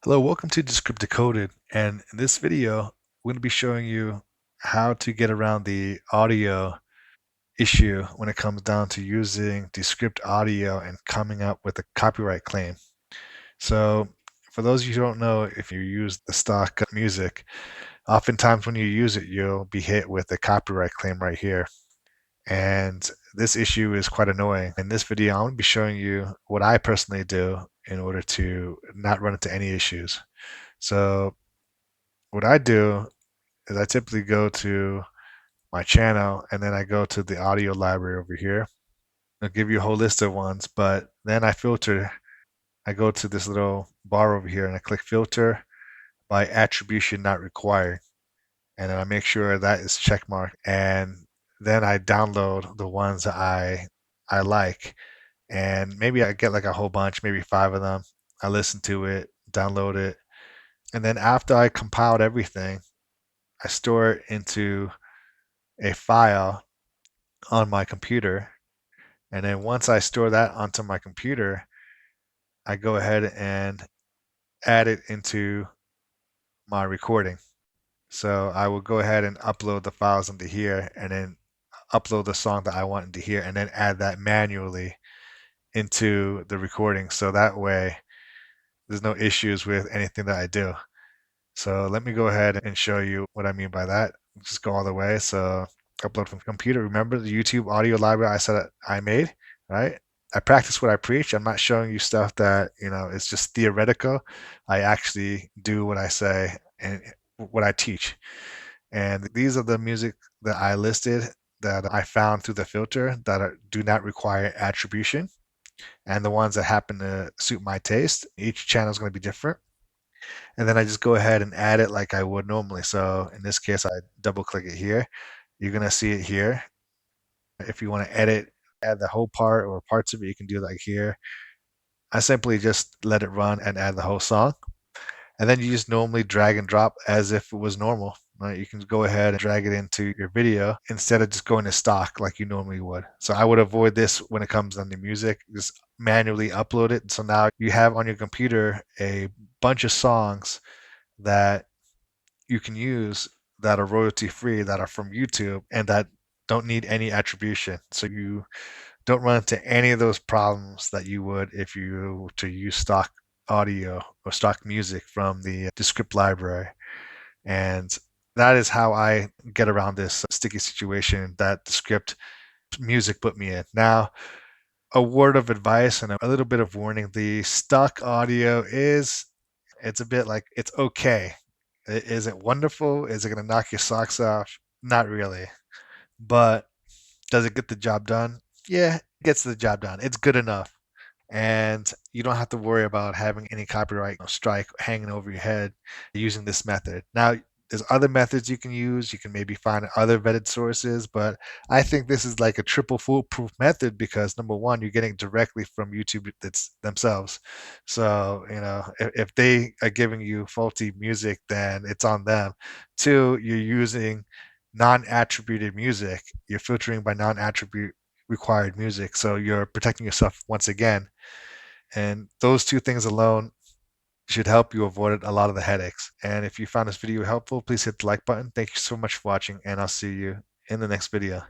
Hello, welcome to Descript Decoded. And in this video, we're going to be showing you how to get around the audio issue when it comes down to using Descript audio and coming up with a copyright claim. So, for those of you who don't know, if you use the stock music, oftentimes when you use it, you'll be hit with a copyright claim right here. And this issue is quite annoying. In this video, I'm going to be showing you what I personally do in order to not run into any issues. So, what I do is I typically go to my channel and then I go to the audio library over here. I'll give you a whole list of ones, but then I filter. I go to this little bar over here and I click filter by attribution not required. And then I make sure that is checkmarked. And then I download the ones that I like. And maybe I get like a whole bunch, maybe 5 of them. I listen to it, download it. And then after I compiled everything, I store it into a file on my computer. And then once I store that onto my computer, I go ahead and add it into my recording. So I will go ahead and upload the files into here and then upload the song that I want into here and then add that manually into the recording. So that way there's no issues with anything that I do. So let me go ahead and show you what I mean by that. Just go all the way. So upload from computer. Remember the YouTube audio library I said I made, right? I practice what I preach. I'm not showing you stuff that, it's just theoretical. I actually do what I say and what I teach. And these are the music that I listed that I found through the filter that do not require attribution and the ones that happen to suit my taste. Each channel is going to be different. And then I just go ahead and add it like I would normally. So in this case, I double click it here. You're going to see it here. If you want to edit, add the whole part or parts of it, you can do like here. I simply just let it run and add the whole song. And then you just normally drag and drop as if it was normal. Right? You can go ahead and drag it into your video instead of just going to stock like you normally would. So I would avoid this when it comes on the music. Just manually upload it. So now you have on your computer a bunch of songs that you can use that are royalty free, that are from YouTube, and that don't need any attribution. So you don't run into any of those problems that you would if you were to use stock audio or stock music from the Descript library. And that is how I get around this sticky situation that Descript music put me in. Now, a word of advice and a little bit of warning, the stock audio it's a bit like it's okay. Is it wonderful? Is it going to knock your socks off? Not really. But does it get the job done? Yeah, it gets the job done. It's good enough. And you don't have to worry about having any copyright strike hanging over your head using this method. Now, there's other methods you can use. You can maybe find other vetted sources, but I think this is like a triple foolproof method because number one, you're getting directly from YouTube themselves. So, if they are giving you faulty music, then it's on them. Two, you're using non-attributed music. You're filtering by non-attribute required music. So you're protecting yourself once again. And those two things alone should help you avoid a lot of the headaches. And if you found this video helpful, please hit the like button. Thank you so much for watching, and I'll see you in the next video.